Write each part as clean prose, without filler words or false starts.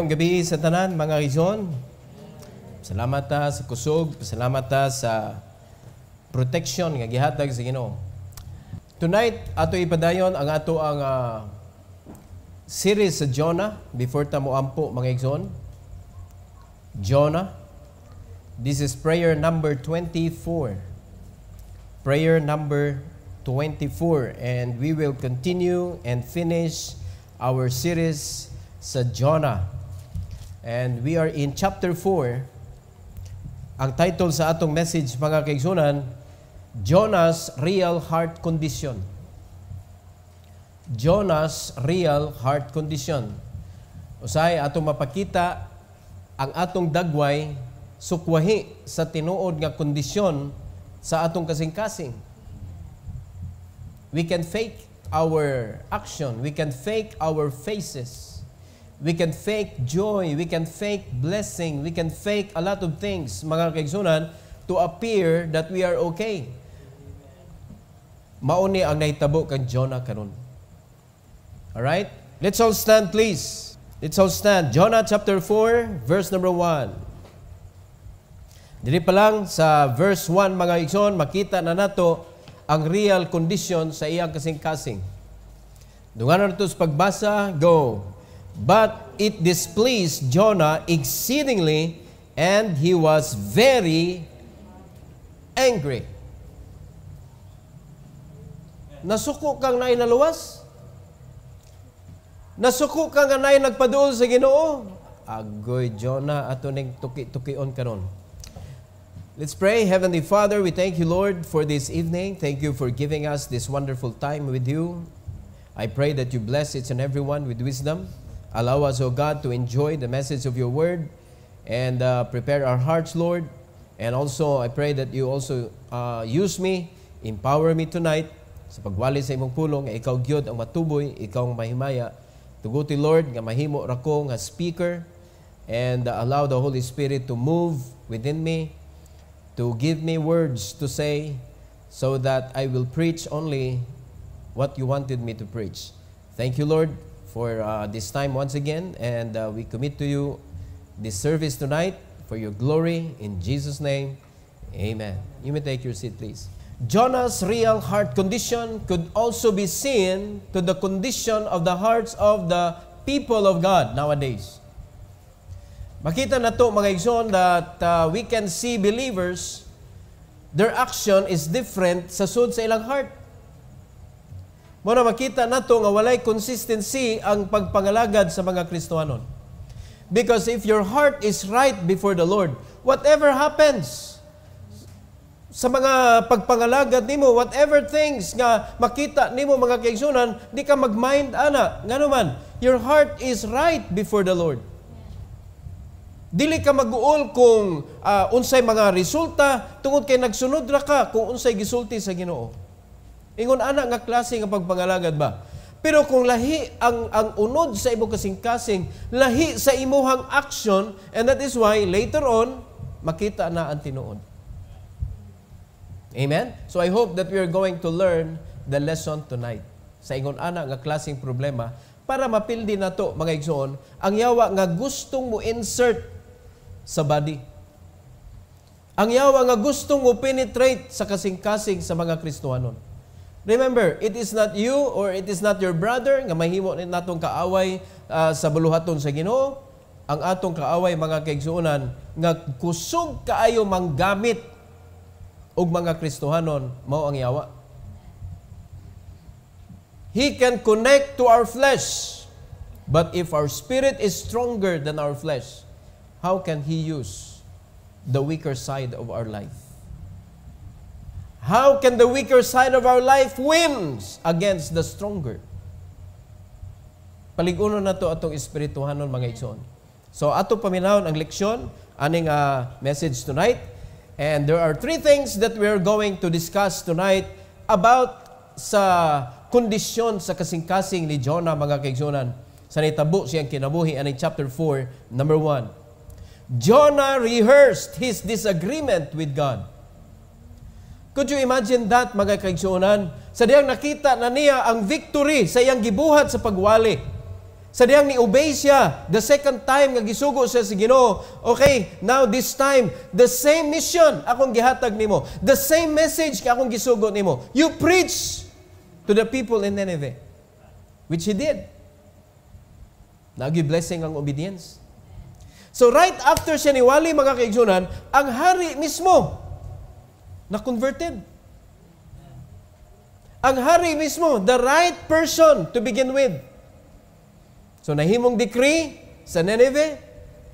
Maayong gabi sa tanan, mga Rizon. Salamat ta sa kusog, salamat ta sa protection nga gihatag sa Ginoo. Tonight, ato ipadayon ang ato ang series sa Jonah before ta mo ampo, mga Rizon. Jonah. This is prayer number 24. Prayer number 24, and we will continue and finish our series sa Jonah. And we are in chapter 4. Ang title sa atong message, mga kaigsunan, Jonah's Real Heart Condition. Jonah's Real Heart Condition. Usay atong mapakita ang atong dagway sukwahi sa tinuod nga kondisyon sa atong kasing-kasing. We can fake our action. We can fake our faces. We can fake joy. We can fake blessing. We can fake a lot of things, mga kaigsunan, to appear that we are okay. Mauni ang nahitabo kang Jonah karon. Alright? Let's all stand, please. Let's all stand. Jonah chapter 4, verse number 1. Dili pa lang sa verse 1, mga igsoon, makita na nato ang real condition sa iyang kasing-kasing. Dungan nato sa pagbasa, go. But it displeased Jonah exceedingly, and he was very angry. Nasuko kang naay naluwas? Nasuko kang naay nagpaduol sa Ginoo? Agoy Jonah, ato ning tuki-tukion karon. Let's pray. Heavenly Father, we thank you, Lord, for this evening. Thank you for giving us this wonderful time with you. I pray that you bless each and everyone with wisdom. Allow us, O God, to enjoy the message of your word and prepare our hearts, Lord. And also, I pray that you also use me, empower me tonight sa pagwali sa imong pulong, nga ikaw gyud ang matuboy, ikaw ang mahimaya. Tuguti, Lord, nga mahimo ra ko nga speaker, and allow the Holy Spirit to move within me, to give me words to say, so that I will preach only what you wanted me to preach. Thank you, Lord, for this time once again, and we commit to you this service tonight for your glory. In Jesus' name, amen. You may take your seat, please. Jonah's real heart condition could also be seen to the condition of the hearts of the people of God nowadays. Makita na to, mga igsoon, that we can see believers, their action is different sa sud sa ilang heart. Muna makita na to nga walay consistency ang pagpangalagad sa mga Kristohanon. Because if your heart is right before the Lord, whatever happens sa mga pagpangalagad nimo, whatever things nga makita nimo, mga kaigsunan, di ka mag-mind ana. Nga naman, your heart is right before the Lord. Dili ka mag-uol kung unsay mga resulta, tungod kay nagsunod ra ka kung unsay gisulti sa Ginoo. Ingon ana nga klase nga pagpangalagad ba? Pero kung lahi ang unod sa imong kasing-kasing, lahi sa imuhang action, and that is why later on makita na ang tinuod. Amen? So I hope that we are going to learn the lesson tonight. Sa ingon ana nga klaseng problema, para mapildi na to, mga igsoon, ang yawa nga gustong mo insert sa body. Ang yawa nga gustong mo penetrate sa kasing-kasing sa mga Kristohanon. Remember, it is not you or it is not your brother nga mahimo natong kaaway sa buluhaton sa Ginoo. Ang atong kaaway, mga kaigsuonan, nga kusog kaayo manggamit og mga Kristohanon, mao ang yawa. He can connect to our flesh, but if our spirit is stronger than our flesh, how can he use the weaker side of our life? How can the weaker side of our life wins against the stronger? Paligunon na to atong espirituhanon, mga igsoon. So ato paminahon ang leksyon, aning message tonight. And there are 3 things that we are going to discuss tonight about sa kondisyon sa kasing-kasing ni Jonah, mga kaigsunan. Sa nitabo siyang kinabuhi, aning chapter 4, number 1. Jonah rehearsed his disagreement with God. Could you imagine that, mga kaigsuonan? Sa diyang nakita na niya ang victory sa iyang gibuhat sa pagwali. Sa diyang ni-obey siya, the second time nga gisugo siya sa Ginoo, okay, now this time, the same mission akong gihatag nimo, the same message nga akong gisugo nimo. You preach to the people in Nineveh, which he did. Nagi-blessing ang obedience. So right after siya niwali, mga kaigsunan, ang hari mismo na-converted. Ang hari mismo, the right person to begin with. So nahimong decree sa Nineveh,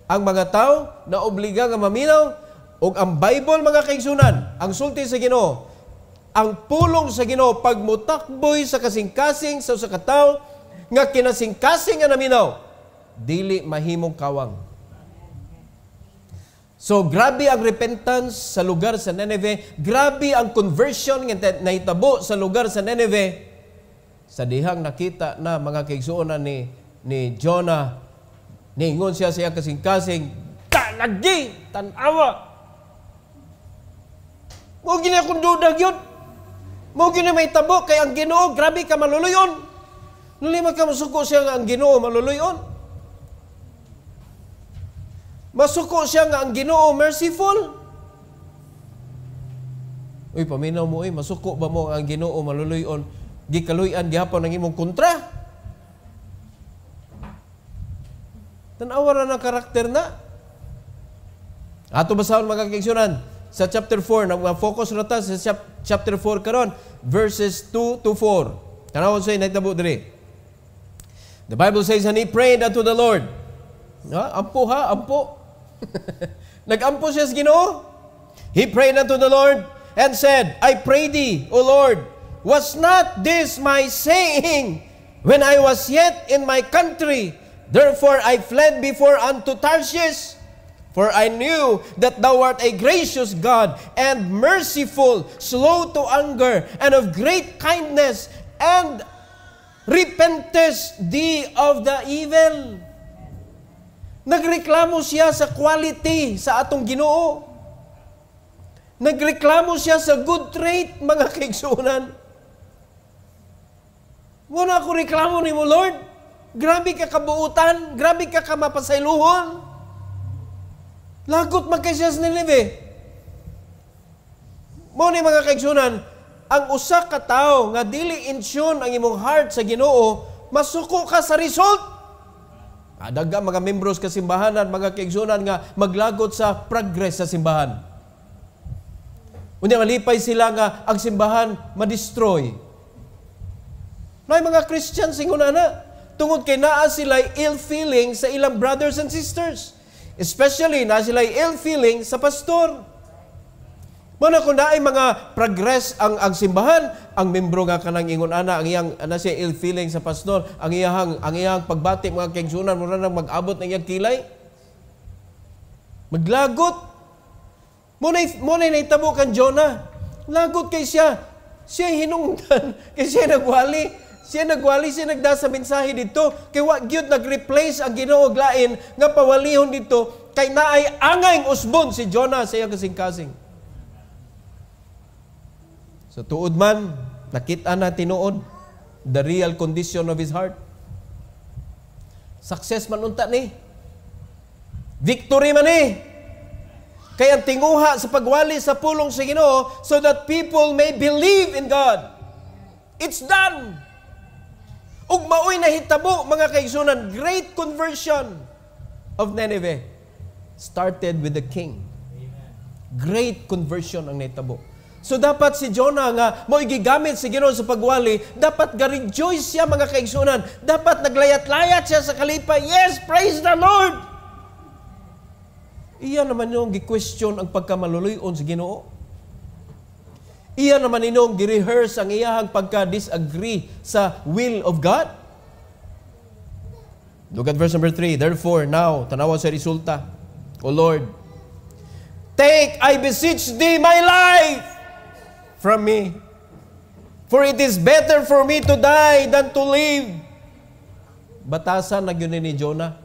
ang mga tao na obliga nga maminaw, o ang Bible, mga kaigsunan, ang sulti sa Ginoo, ang pulong sa Ginoo, pagmutakboy sa kasing-kasing sa usa ka tawo nga kinasing-kasing nga naminaw, dili mahimong kawang. So grabe ang repentance sa lugar sa Nineveh, grabe ang conversion nga nahitabo sa lugar sa Nineveh, sa dihang nakita na mga kaigsuonan ni Jonah, ningon siya siya kasing-kasing, talagi, tanawa. Mo gini akong dudag yun. Mo gini may tabo, kay ang Ginoo, grabe ka maluluyon. Nalima ka masuko siya nga ang Ginoo maluluyon. Masuko siya nga ang Ginoo merciful. Uy, paminaw mo, masuko ba mo ang Ginoo maluluyon? Gikaluyan, gihapon ang imong kontra. Tanawa na ng karakter na. Ato basahon, mga kaigsunan, sa chapter 4, focus na ta sa chapter 4 karon, verses 2 to 4. Tanawon sa'yo, naitabo diri. The Bible says, and he prayed unto the Lord. Ampo ha, ampo. Nag-ampo siya sa Ginoo. He prayed unto the Lord and said, I pray thee, O Lord, was not this my saying when I was yet in my country? Therefore I fled before unto Tarshish, for I knew that thou art a gracious God and merciful, slow to anger, and of great kindness, and repentest thee of the evil. Nagreklamo siya sa quality sa atong Ginoo. Nagreklamo siya sa good trait, mga kaigsunan. Wala ako reklamo ni mo, Lord. Grabe ka kabuutan, grabe ka kamapasayluhon. Lagot magkasya sa Nineveh. Mo ni mga kaigsunan, ang usa ka tao nga dili insyon ang imong heart sa Ginoo, masuko ka sa result. Daga mga membros ka simbahanan, mga kaigsunan nga maglagot sa progress sa simbahan. Unya malipay sila nga ang simbahan ma-destroy. Nay mga Christians ingunana, tungod kay naa sila ill feeling sa ilang brothers and sisters. Especially naa sila ill feeling sa pastor. Muna kung naay mga progress ang simbahan, ang membro nga kanang ingon ana, ang iyang siya ill feeling sa pastor, ang iyang pagbati, mga kaigsunan, muna nang mag-abot ng iyang kilay. Maglagot. Muna naitabo kan Jonah. Lagot kay siya. Siya hinungdan. Kay siya nagwali. Siya nagda sa mensahe dito. Kay wa gyud nag-replace ang Ginoo og lain nga pawalihon dito kay naay angay usbon si Jonah sa iyang kasing-kasing. So tuod man, nakita na tinuod the real condition of his heart. Success man unta ni. Victory man ni. Kay ang tinguha sa pagwali sa pulong sa Ginoo so that people may believe in God. It's done. Ug maoy nahitabo, mga kaigsunan, great conversion of Nineveh started with the king. Great conversion ang nahitabo. So dapat si Jonah nga mo'y gigamit si Ginoo sa pagwali, dapat ga-rejoice siya, mga kaigsunan. Dapat naglayat-layat siya sa kalipay. Yes, praise the Lord! Iya naman yung gi-question ang pagkamaluluyon sa Ginoo. Iya naman inyong gi-rehearse ang iyahang pagka-disagree sa will of God. Look at verse number 3. Therefore, now, tanawa sa resulta, O Lord, take, I beseech thee, my life from me. For it is better for me to die than to live. Batasan na yun ni Jonah.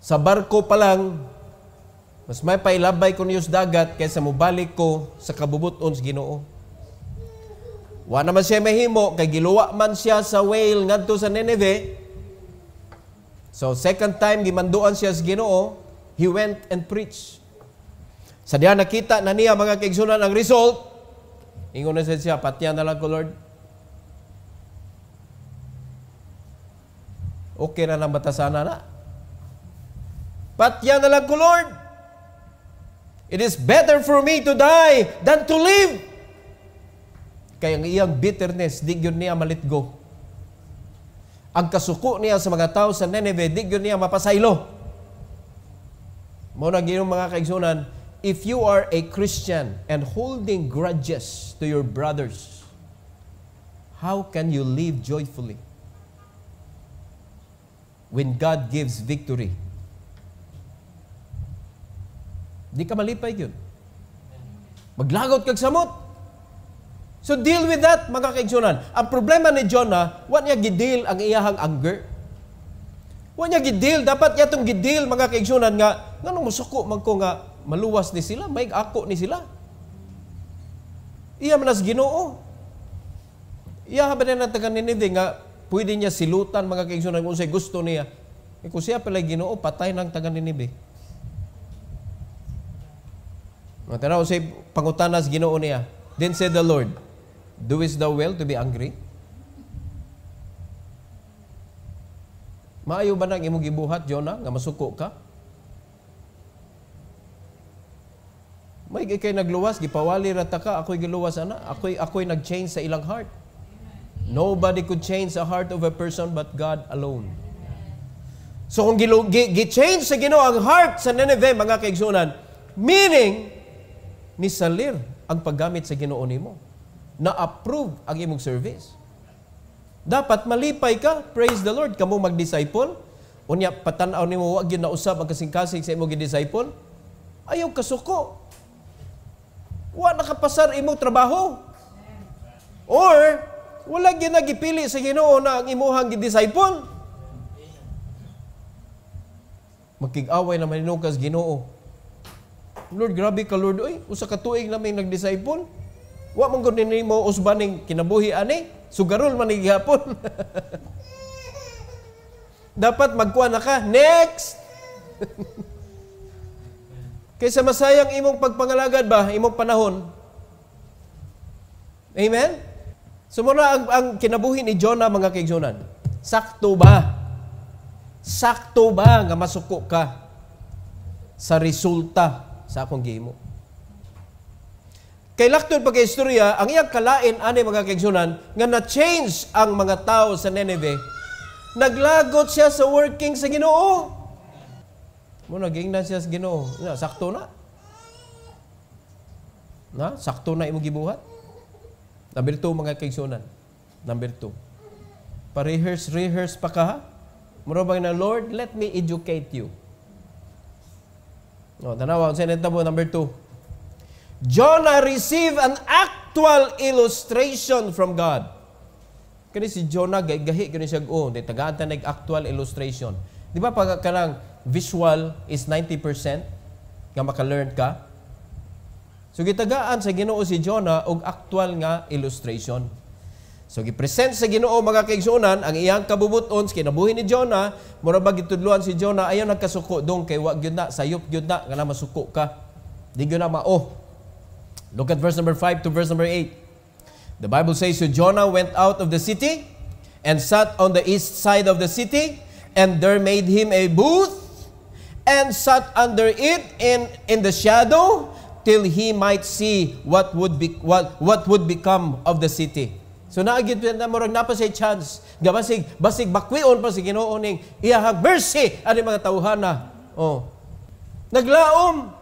Sa barko pa lang, mas may pailabay ko niyos dagat kaysa mubalik ko sa kabubuton sa Ginoo. Wa naman siya mahimo, kay giluwa man siya sa whale ngadto sa Nineveh. So, second time, gimanduan siya sa Ginoo, he went and preached. Sa diya nakita na niya mga kaigsunan ang result, ingon na siya, patyan na lang ko, Lord. Okay na lang batasana na. Patyan na lang ko, Lord. It is better for me to die than to live. Kaya ang iyang bitterness, di yun niya malit go. Ang kasuko niya sa mga tao sa Nineveh, di yun niya mapasaylo. Muna ginong mga kaigsunan, if you are a Christian and holding grudges to your brothers, how can you live joyfully when God gives victory? Di ka malipay yun. Maglagot kag samot. So deal with that, mga kaigsunan. Ang problema ni Jonah, wa niya gideal ang iyahang anger. Wa niya gideal, dapat niya itong gideal, mga kaigsunan, nga nganong musuko man ko nga maluwas ni sila, may ako ni sila. Iya manas Ginoo. Iya ba na taga Nineveh nga pwede niya silutan, mga kaigsunan, kung siya gusto niya. Kung siya pala Ginoo, patay ng taga Nineveh. Matanaw siya pangutanas Ginoo niya. Then said the Lord, doest thou well to be angry? Maayo ba nang imong gibuhat, Jonah, nga masuko ka? May kay nagluwas, gipawali rata ka, ako'y giluwas ana, ako'y nag-change sa ilang heart. Nobody could change the heart of a person but God alone. So kung gi-change sa Ginoo ang heart sa Nineveh, mga kaigsunan, meaning ni salir ang paggamit sa Ginoo nimo. Na-approve ang imong service. Dapat malipay ka, praise the Lord, kamo mag-disciple. Unya patanaw nimo wa gyud nausab ang kasing-kasing sa imong gi-disciple. Ayaw kasuko. Wa nakapasar imong trabaho. Or wala gyud nagipili sa Ginoo na ang imuhang gi-disciple. Magkig-away na maninukas Ginoo. Lord, grabe ka, Lord. Oy, usa ka tuig na may nag-disciple. Wa man gud nimo usbaning kinabuhi ani, sugarol man ni gihapon. Dapat magkuha na ka. Next! Kaysa masayang imong pagpangalagad ba, imong panahon. Amen? So muna ang kinabuhi ni Jonah, mga kaigsunan. Sakto ba? Sakto ba nga masuko ka sa resulta sa akong gihimo? Kay laktod pagka-istorya, ang iyang kalain ani mga kaigsunan nga na-change ang mga tao sa Nineveh. Naglagot siya sa working sa Ginoo. Mo nagingnan siya sa Ginoo. Sakto na. Sakto na imong gibuhat. Number 2, mga kaigsunan. Number 2. Pa-rehearse pa ka ha? Mura bang na, Lord, let me educate you. Tanawa, sa netabo, number 2. Jonah received an actual illustration from God. Kani si Jonah, gahi kani siya, tagaan ta nag-actual illustration. Di ba pag kanang visual is 90% nga maka-learn ka? So gitagaan sa Ginoo si Jonah og actual nga illustration. So gipresent sa Ginoo, mga kaigsunan, ang iyang kabubuton sa kinabuhi ni Jonah. Mura ba gitudluan si Jonah, ayaw nagkasuko dong kay wa gyud na, sayop gyud na nga masuko ka. Di gyud na mao. Look at verse number 5 to verse number 8. The Bible says, so Jonah went out of the city and sat on the east side of the city, and there made him a booth and sat under it in the shadow till he might see what would become of the city. So naagit na murag napa say chance. Basig bakwion pa si Ginoo ning iyahang mercy ani mga tawhana. Naglaom.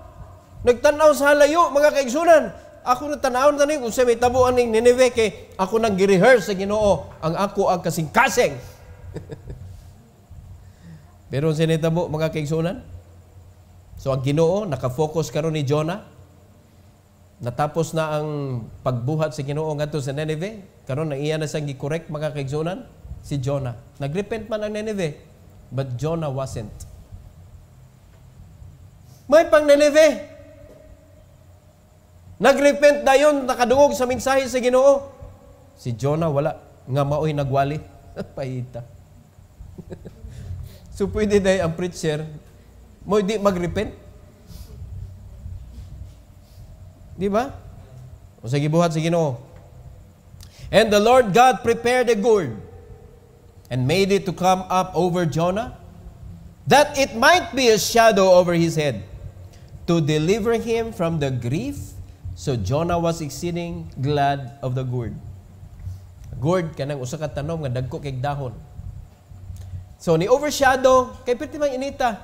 Nagtanaw sa halayo, mga kaigsunan. Ako nagtanaw na ning usa may tabuan ning Nineveh kay ako nang gi-rehearse sa Ginoo ang ako ang kasing-kasing. Pero sa nitabo, mga kaigsunan. So ang Ginoo naka-focus karon ni Jonah. Natapos na ang pagbuhat sa Ginoo ngadto sa Nineveh. Karon na iya na sang gi-correct, mga kaigsunan, si Jonah. Nagrepent man ang Nineveh, but Jonah wasn't. May pang Nineveh. Nagrepent dayon, nakadungog sa mensahe sa Ginoo. Si Jonah wala nga maoy nagwali. Pahita. So pwede day ang preacher mo di mag-repent? Di ba? O sige buhat sa Ginoo. And the Lord God prepared a gourd and made it to come up over Jonah, that it might be a shadow over his head, to deliver him from the grief. So Jonah was exceeding glad of the gourd. Gourd, kanang usa ka tanom nga dagko kay dahon. So ni overshadow, kay perti man inita.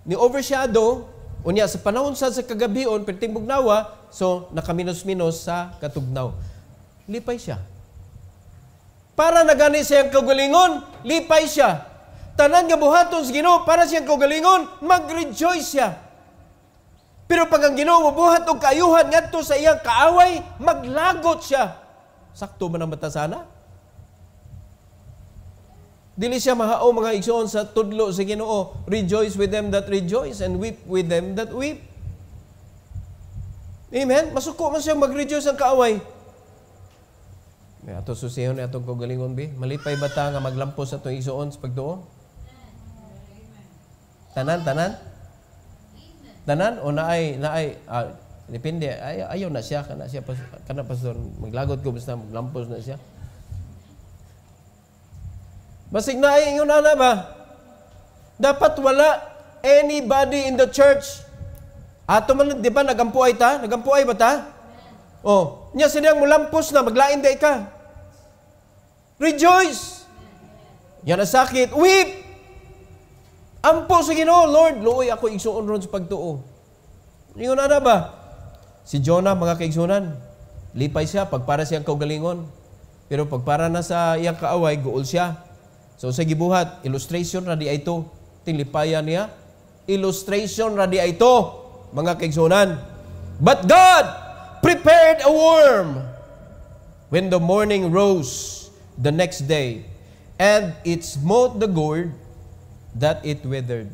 Ni overshadow, unya sa panahon sa kagabion, perting bugnawa, so nakaminos-minos sa katugnaw. Lipay siya. Para nagani siyang kagalingon, lipay siya. Tanan nga buhaton sa Ginoo para siyang kagalingon, mag-rejoice siya. Pero pag ang Ginoo buhat og kaayuhan ngadto sa iyang kaaway, maglagot siya. Sakto man ang batasana? Dili siya mahao mga igsoon sa tudlo sa Ginoo, rejoice with them that rejoice and weep with them that weep. Amen? Masuko man siya mag-rejoice ang kaaway. Ato susihon atong kagalingon bi, malipay bata nga maglampos sa atong igsoon sa pagtuo? Tanan o naay depende ayaw na siya kana pastor maglagot ko basta maglampos na siya. Basig na ay ingon ana ba? Dapat wala anybody in the church. Ato man di ba nagampuay ta? Nagampuay ba ta? Oh, nya sinang mulampos na maglain day ka. Rejoice. Yan ang sakit. Weep. Ampo sa Ginoo, Lord, luoy ako igsuon ron sa pagtuo. Ingon ana ba? Si Jonah, mga kaigsunan, lipay siya pagpara siyang kaugalingon. Pero pagpara na sa iyang kaaway, guol siya. So sa gibuhat, illustration na di ito. Tinglipayan niya. Illustration na di ito, mga kaigsunan. But God prepared a worm when the morning rose the next day, and it smote the gourd that it withered.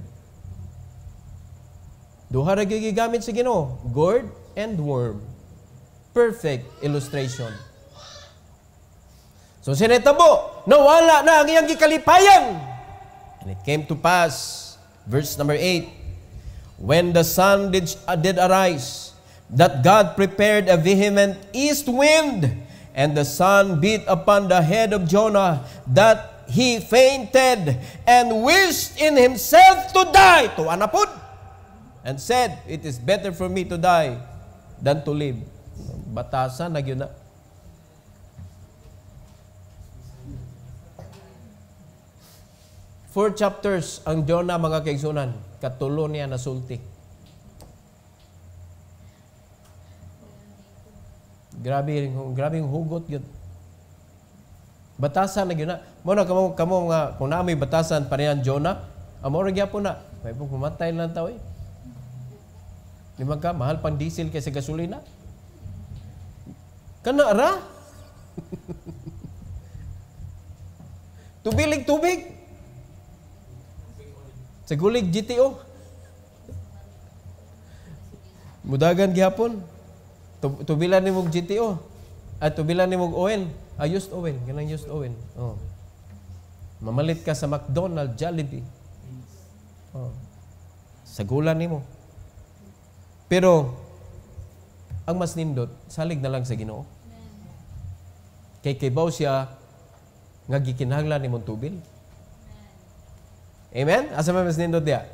Duha ra gigamit sa Ginoo, gourd and worm. Perfect illustration. So sinetabo, nawala na ang iyang gikalipayan. And it came to pass, verse number 8, when the sun did arise, that God prepared a vehement east wind, and the sun beat upon the head of Jonah, that he fainted and wished in himself to die. Tuwa na pud. And said, it is better for me to die than to live. Batasan na gyud na. Four chapters ang Jonah, mga kaigsunan. Katulo niya nasulti. Grabe yung hugot yun. Batasan na yun na. Muna kamo nga, kung namin batasan pa niyan Jonah, amora gyapon na. May pong pumatay lang tao eh. Limang ka, mahal pang diesel kaysa gasolina. Kana ra? Tubig. Sa gulig GTO. Mudagan gyapon. Tubilan ni mong GTO. At tubilan ni mong oil. Used oil. Ganang used oil. Oh. Mamalit ka sa McDonald's, Jollibee. Oh. Sagulan ni mo. Pero, ang mas nindot, salig na lang sa Ginoo. Kay kibaw siya, nga gikinahanglan ni mong tubil. Amen? Asa man mas nindot diya?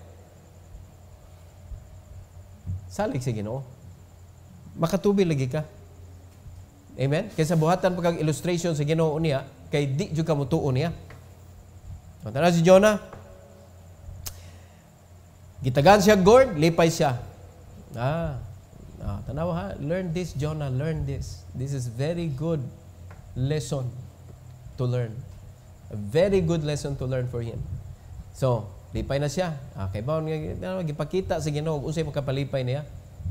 Salig sa Ginoo. Makatubil lagi ka. Amen? Kaysa buhatan pagkag illustration sa Ginoo niya, kay di jud ka mutuon niya. Tanaw si Jonah. Gitagan siya gourd, lipay siya. Tanaw ha, learn this Jonah, learn this. This is very good lesson to learn. A very good lesson to learn for him. So, lipay na siya. Kay bawon nga gipakita sa Ginoo unsay makapalipay niya.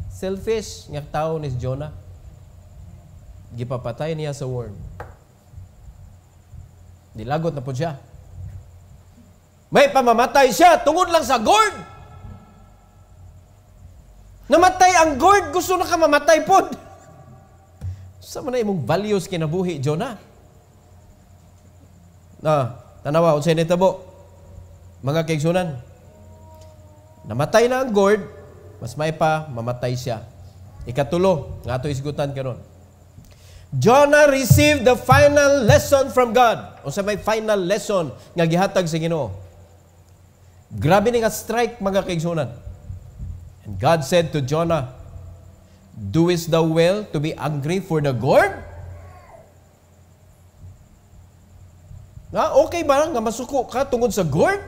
Selfish nga tao ni Jonah. Gipapatay niya sa worm. Dilagot na po siya. May pamamatay siya tungod lang sa gourd. Namatay ang gourd, gusto na ka mamatay po. Sa man imong values kinabuhi, Jonah? Tanawa, unsay nitabo? Mga kaigsunan, namatay na ang gourd, mas may pa, mamatay siya. Ikatulo, nga ito isgutan karon. Jonah received the final lesson from God. O sa may final lesson nga gihatag sa Ginoo. Grabe ni nga strike, mga kaigsunan. And God said to Jonah, doest thou well to be angry for the gourd? Okay ba nga masuko ka tungod sa gourd?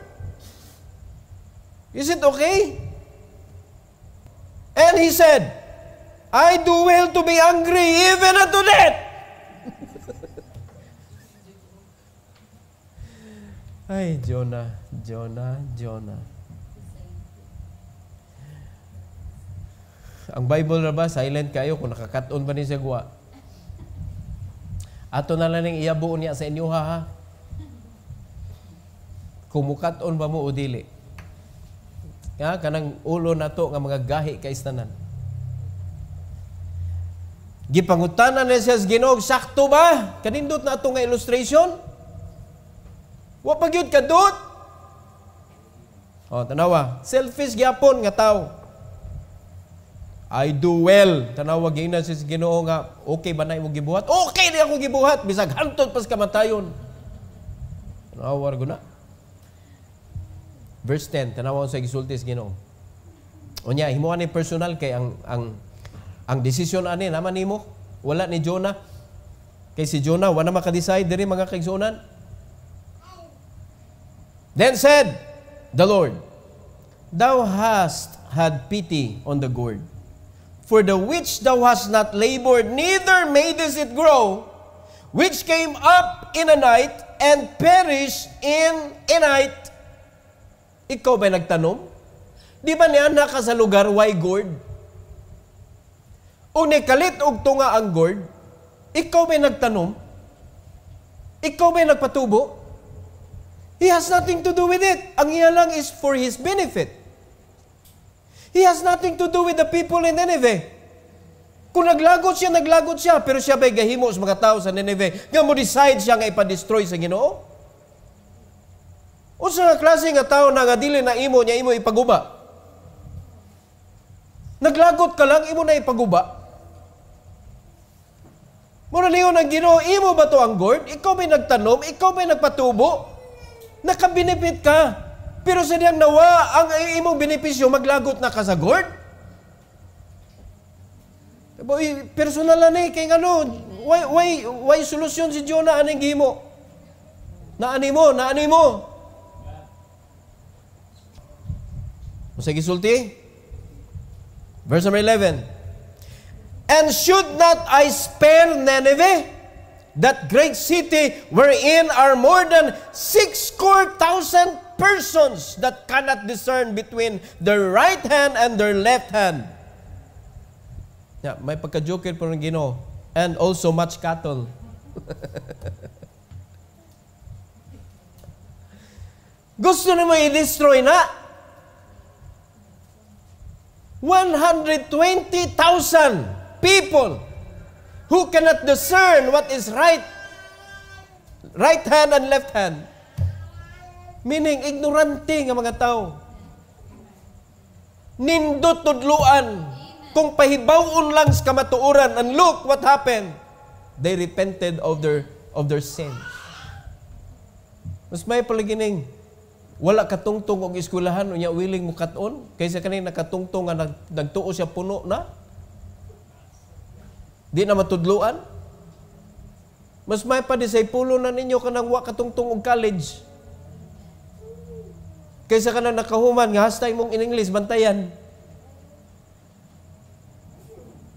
Is it okay? And he said, I do well to be angry even unto death. Ay, Jonah. Ang Bible na ba, silent kayo kung nakakaton ba ni sa guwa? Ato na lang yung iyabuo niya sa inyo, ha? Kung mukaton ba mo o dili? Kanang ulo na to nga mga gahi kay istanan. Gipangutanan na siya sa Ginoo, sakto ba? Kanindot na ito nga illustration? Wa pa gyud kadot? Tanawa, selfish gyapon nga tao. I do well. Tanawa, gina siya sa Ginoo nga, okay ba na imong gibuhat? Okay na ako gibuhat, bisag hantod pas kamatayon. Tanawa, guna. Verse 10, tanawa sa gisulti sa Ginoo. Unya, himuan ni personal kay ang desisyon ani naman nimo, wala ni Jonah. Kay si Jonah wala maka-decide diri mga kaigsunan. Then said the Lord, thou hast had pity on the gourd, for the which thou hast not labored, neither madest it grow, which came up in a night and perished in a night. Ikaw ba nagtanom? Di ba niya naka sa lugar why gourd? O nikalit og tunga ang gourd? Ikaw ba nagtanom? Ikaw ba nagpatubo? He has nothing to do with it. Ang iya lang is for his benefit. He has nothing to do with the people in Nineveh. Kung naglagot siya, pero siya ba'y gahimo sa mga tao sa Nineveh, nga mo decide siya nga ipa-destroy sa Ginoo? O sa klase nga tao na nga dili na imo niya imo ipaguba? Naglagot ka lang, imo na ipaguba? Muna niyo ng Ginoo, imo ba to ang gourd? Ikaw ba'y nagtanom? Ikaw ba'y nagpatubo? Nakabenefit ka. Pero sa diyang nawa, ang imong benepisyo, maglagot na ka sa gourd? Personal na kay ano, why solusyon si Jonah aning gimo? Naani mo. Sige sulti. Verse number 11. And should not I spare Nineveh, that great city wherein are more than 60,000 persons that cannot discern between their right hand and their left hand? May pagka-joker po ng Ginoo. And also much cattle. Gusto na mo i-destroy na? 120,000 people who cannot discern what is right hand and left hand. Meaning, ignorante nga mga tao. Nindot tudluan. Kung pahibawon lang sa kamatuoran, and look what happened. They repented of their sins. Mas may palagining, wala katungtong og eskwelahan unya willing mo katon kaysa kanay nakatungtong nga nagtuo siya puno na. Di na matudluan. Mas may pa disaypulo na ninyo kanang wa katungtong og college. Kaysa kanang nakahuman nga hastay mong in English bantayan.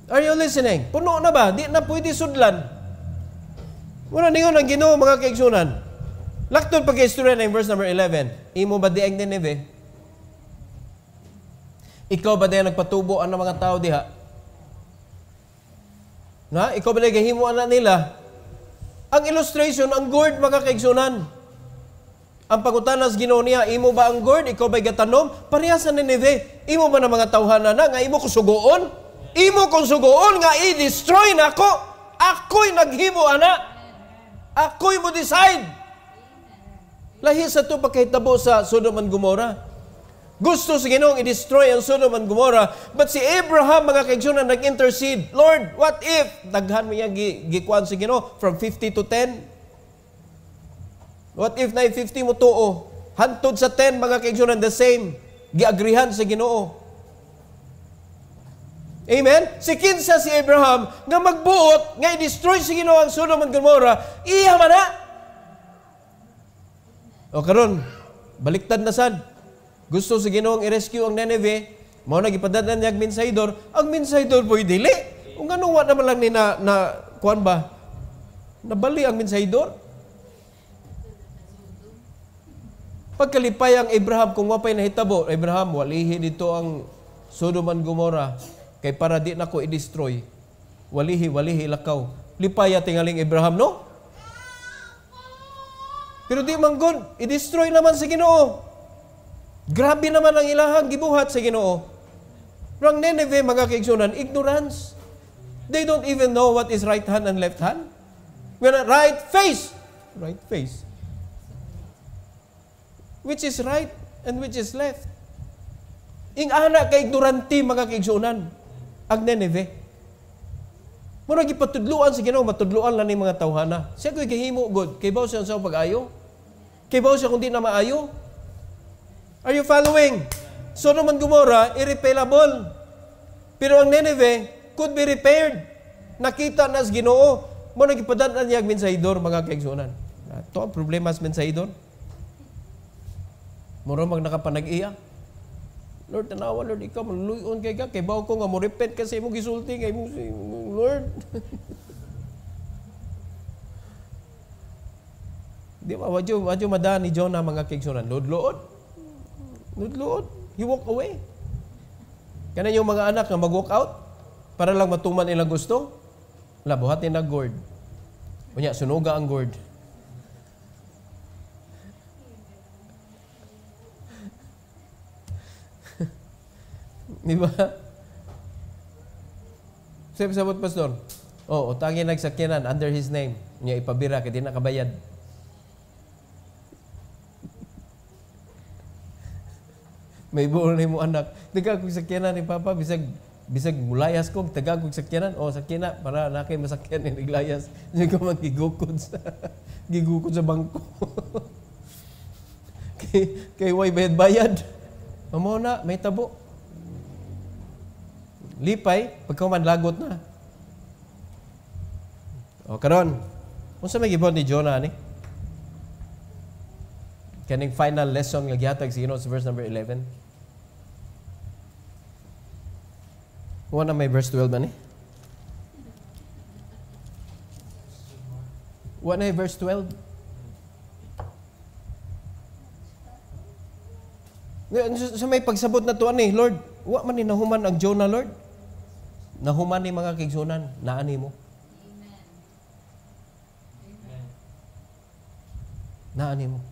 Are you listening? Puno na ba? Di na pwede sudlan. Wala ningon ang Ginoo mga kaigsunan. Laktod pag-istorya na yung verse number 11. Imo ba di ang Nineveh? Ikaw ba di ang nagpatubo ang mga tao diha? Na? Ikaw ba di gahimuan na nila? Ang illustration, ang gourd mga kaigsunan. Ang pangutanas Ginoo niya, imo ba ang gourd? Ikaw ba'y gatanom? Pareha sa Nineveh. Imo ba na mga tawhana na nga imo ko sugoon? Imo kong sugoon nga i-destroy na ako. Ako'y naghimo, ana. Ako'y mo decide. Lahi sa ito pagkahitabo sa Sodom and Gomorrah. Gusto sa Ginoong i-destroy ang Sodom and Gomorrah. But si Abraham, mga kaigsunan, nag-intercede. Lord, what if? Daghan mo niya gikuan sa Ginoo from 50 to 10? What if na 50 mo tuo? Hantod sa 10, mga kaigsunan, the same. Giagrihan sa Ginoo. Amen? Si kinsa si Abraham nga magbuot, nga i-destroy sa Ginoo ang Sodom and Gomorrah, iya man na. O karon, baliktad na sad. Gusto sa Ginoong i-rescue ang Nineveh, mao na gipadadaan niya ang mensaydor, ang mensaydor po'y dili. Kung ano, wa naman lang ni na kuan ba? Nabali ang mensaydor. Pagkalipay ang Abraham, kung wapay nahitabo, Abraham, walihi dito ang Sodom and Gomorrah, kay para di na ko i-destroy. Walihi, lakaw. Lipaya tingaling Abraham, no? Pero di manggod, i-destroy naman sa Ginoo. Grabe naman ang ilahang gibuhat sa Ginoo. Rang Nineveh, mga kaigsunan, ignorance. They don't even know what is right hand and left hand. When right face. Right face. Which is right and which is left. Ing ana ka ignorante, mga kaigsunan, ang Nineveh. Muna gipatudluan sa Ginoo, matudluan lang ni mga tawhana. Siya ko'y kahimo, God. Kay baw siya sa pag-ayo? Kay baw siya kung di na maayo? Are you following? Sodom and Gomorrah, irreparable. Pero ang Nineveh could be repaired. Nakita na sa Ginoo. Muna gipadaan niya ang mensaydor, mga kaigsunan. Ito ang problema sa mensaydor. Mura mag nakapanag-iya. Lord, tanawa, Lord, ikaw, maluluyon kay ka. Kay baw ko nga, mo repent kasi mo gisulti kay mo, Lord. Di ba, wadyo madaan ni Jonah, mga kaigsunan. Lord. He walked away. Kanan yung mga anak na mag-walk out para lang matuman ilang gusto. Buhatin na gourd. Unya, sunuga ang gourd. Di ba? Sabot, pastor. Utangin nagsakyanan under his name. Niya ipabira, kaya di nakabayad. May buol ni mo anak. Taga kong sakyanan ni Papa, bisag mulayas ko, taga kong sakyanan. Sakyana, para na kayo masakyan ni Niglayas. Hindi ko man gigukod sa bangko. kay way bayad. Mamo na, may tabo. Lipay, pagkaman lagot na. Karon, kung sa may gibon ni Jonah ni? Kaning final lesson nga gihatag sa Ginoo sa verse number 11. Kuha na may verse 12 na ni? Kuha na yung verse 12. Sa may pagsabot na to, Lord, wa man ni nahuman ang Jonah, Lord. Nahuman ni mga kaigsunan, naani mo. Naani mo.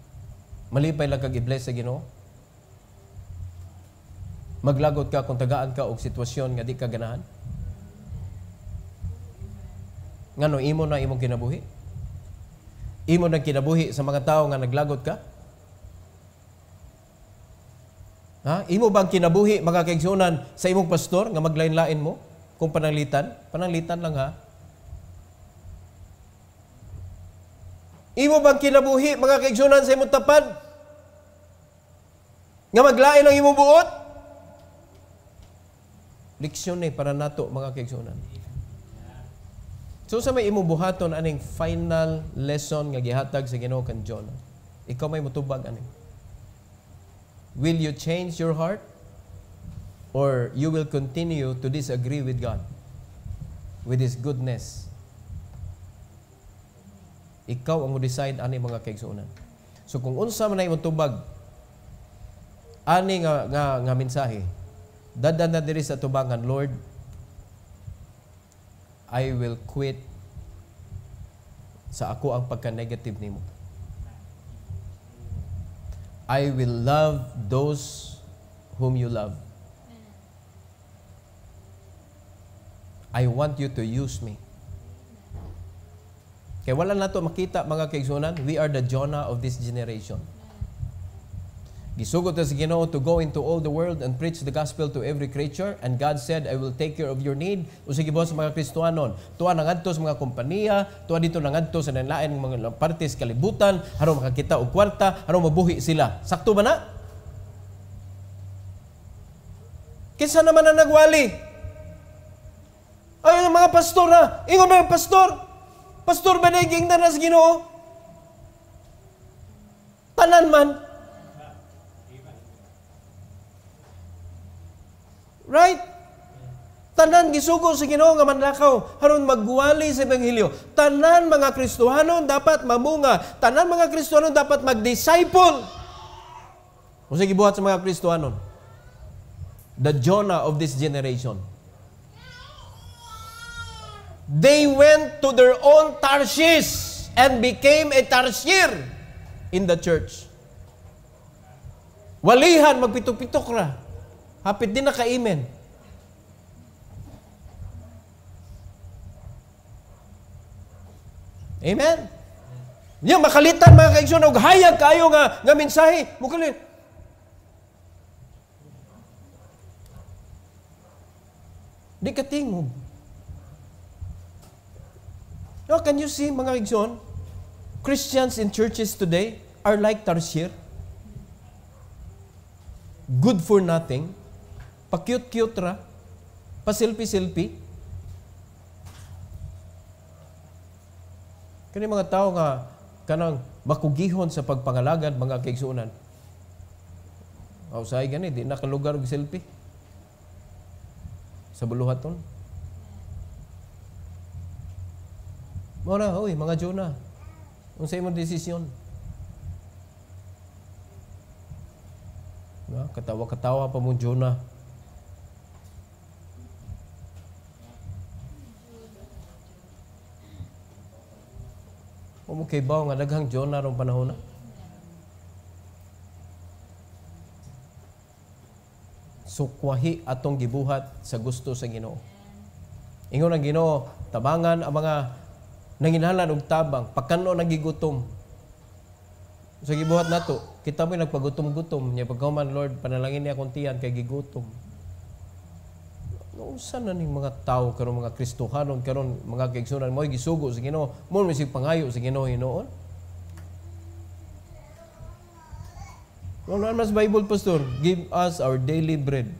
Malipay lang kag i-bless sa Ginoo. Maglagot ka kung tagaan ka og sitwasyon nga di ka ganahan. Ngano imo na imong kinabuhi? Imo na kinabuhi sa mga tao nga naglagot ka? Imo bang kinabuhi, mga kaigsunan, sa imong pastor nga maglain-lain mo? Kung pananglitan? Pananglitan lang ha. Imo bang kinabuhi, mga kaigsunan, sa imong tapad? Nga maglain ang imong buot? Leksyon para nato, mga kaigsunan. So sa may imong buhaton, aning final lesson nga gihatag sa Ginoo kan Jonah? Ikaw may mutubag aning. Will you change your heart? Or you will continue to disagree with God, with His goodness? Ikaw ang mo-decide ani, mga kaigsunan. So kung unsa man ay imong tubag, ani nga mensahe, dadan na diri sa tubangan, Lord, I will quit sa ako ang pagka-negative nimo. I will love those whom you love. I want you to use me. Kaya wala na ito makita, mga kaigsunan, we are the Jonah of this generation. Gisugot na si Ginoo to go into all the world and preach the gospel to every creature, and God said, I will take care of your need. O sige sa mga Kristohanon, tuwa na ngadto sa mga kompanya, tuwa dito na ngadto sa nanlain mga partes kalibutan, harong makakita og kwarta, harong mabuhi sila. Sakto ba na? Kinsa naman ang nagwali? Ay, mga pastor na, ingon ba yung pastor? Pastor ba na iging na sa Ginoo? Tanan man. Right? Tanan gisugo sa Ginoo nga manlakaw aron magwali sa ebanghelyo. Tanan mga Kristohanon dapat mamunga. Tanan mga Kristohanon dapat mag-disciple. O sige buhat sa mga Kristohanon. The Jonah of this generation. They went to their own Tarshish and became a Tarshir in the church. Walihan magpitok-pitok ra. Hapit din na ka-amen. Amen? Yung makalitan mga kaigsoon, og hayag kayo nga mensahe. Mukalit. Di ka tingog. Now, can you see mga kaigsoon? Christians in churches today are like Tarshir. Good for nothing. Pa-cute-cute ra, pa-selfie-selfie. Kani mga tao nga kanang makugihon sa pagpangalagad mga kaigsuonan. Say gani di nakalugar og selfie. Sa buluhaton. Mo na, oy mga Jonah. Unsay imong desisyon? Katawa-katawa pa mo Jonah. Mo kay bawo nga daghang Jonah rong panahon na. Sukwahi atong gibuhat sa gusto sa Ginoo. Ingon ang Ginoo, tabangan ang mga nanginahanglan og tabang, pakano nagigutom. Sa gibuhat nato, kita mo nagpagutom-gutom, nya pagkahuman Lord, panalangin niya akong tiyan kay gigutom. Unsa na ning mga tao karon mga Kristohanon karon mga kaigsunan mo gisugo sa Ginoo, mo misig pangayo sa Ginoo hinuon. Ano mas Bible pastor, give us our daily bread.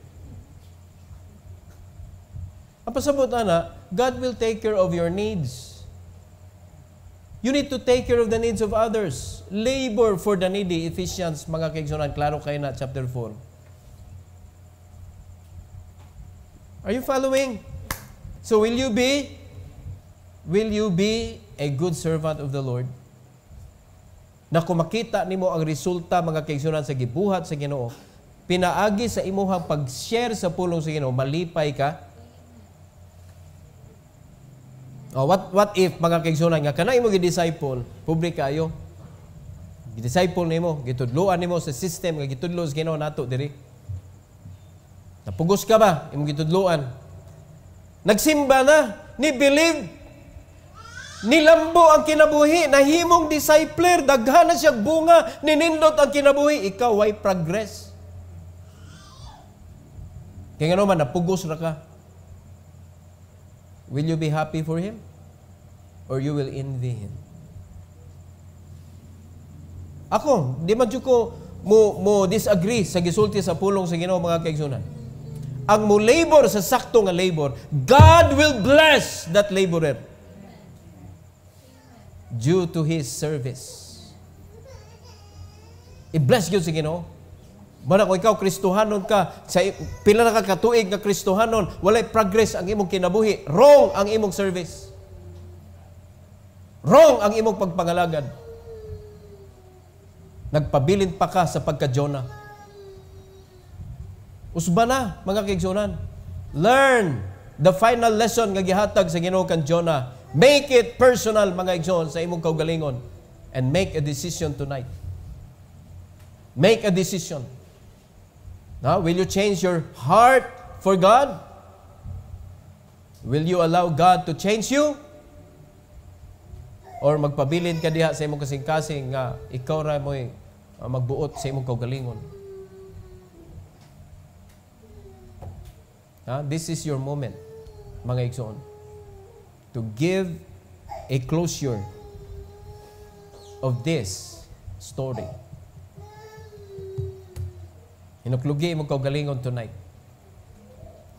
Ang pasabot ana, God will take care of your needs. You need to take care of the needs of others. Labor for the needy. Ephesians, mga kaigsunan, klaro kayo na, chapter 4. Are you following? So will you be a good servant of the Lord? Na kung makita nimo ang resulta, mga kaigsunan, sa gibuhat sa Ginoo, pinaagi sa imuhang pag-share sa pulong sa Ginoo, malipay ka. Oh, what if mga kaigsunan nga kanang imo gi-disciple, public kayo. Gi-disciple nimo, gitudloan nimo sa system nga gitudlo sa Ginoo nato diri. Napugos ka ba imong gitudloan? Nagsimba na, ni believe, nilambo ang kinabuhi, nahimong discipler, daghan na siya bunga, ninindot ang kinabuhi, ikaw ay progress. Kaya nga naman, napugos na ka. Will you be happy for him? Or you will envy him? Ako, di man ko mo disagree sa gisulti sa pulong sa Ginoo mga kaigsunan. Ang mo labor sa sakto nga labor, God will bless that laborer due to his service. I-bless yun sa Ginoo. Mana kung ikaw Kristohanon ka, sa pila na katuig nga Kristohanon, walay progress ang imong kinabuhi. Wrong ang imong service. Wrong ang imong pagpangalagad. Nagpabilin pa ka sa pagka-Jonah. Usba na, mga kaigsunan. Learn the final lesson nga gihatag sa Ginoo kan Jonah. Make it personal, mga igsoon, sa imong kaugalingon. And make a decision tonight. Make a decision. Now, will you change your heart for God? Will you allow God to change you? or magpabilin ka diha sa imong kasing-kasing nga ikaw ra mo'y magbuot sa imong kaugalingon. This is your moment, mga igsoon, to give a closure of this story. Hinuklugi imong kaugalingon tonight.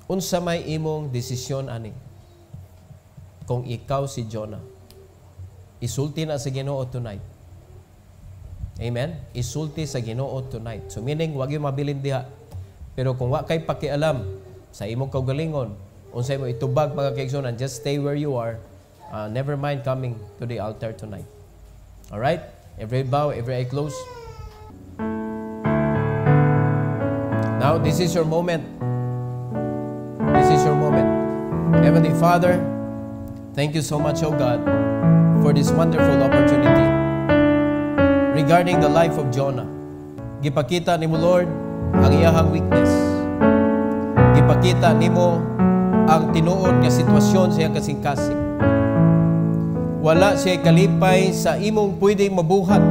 Unsa may imong desisyon ani? Kung ikaw si Jonah, isulti na sa Ginoo tonight. Amen? Isulti sa Ginoo tonight. So meaning, wag yung mabilin diha. Pero kung wa kay pakialam sa imong kaugalingon, unsay mo itubag mga kaigsunan, just stay where you are. Never mind coming to the altar tonight. Alright? Every bow, every eye close. Now, this is your moment. This is your moment. Heavenly Father, thank you so much, oh God, for this wonderful opportunity regarding the life of Jonah. Gipakita nimo, Lord, ang iyahang weakness. Gipakita nimo ang tinuod nga sitwasyon sa iyang kasing-kasing. Wala siya kalipay sa imong pwedeng mabuhat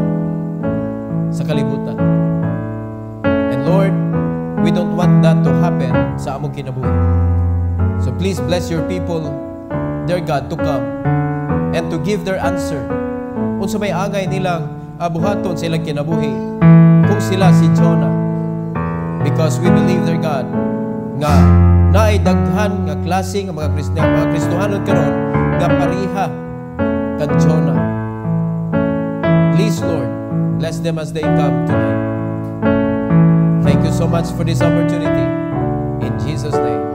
sa kalibutan. And Lord, we don't want that to happen sa among kinabuhi. So please bless your people, dear God, to come and to give their answer. Unsa may angay nilang buhaton sa ilang kinabuhi kung sila si Jonah. Because we believe, dear God, nga naay daghan nga klase nga mga Kristohanon karon nga pariha kag Jonah. Please, Lord, bless them as they come tonight. Thank you so much for this opportunity. In Jesus' name.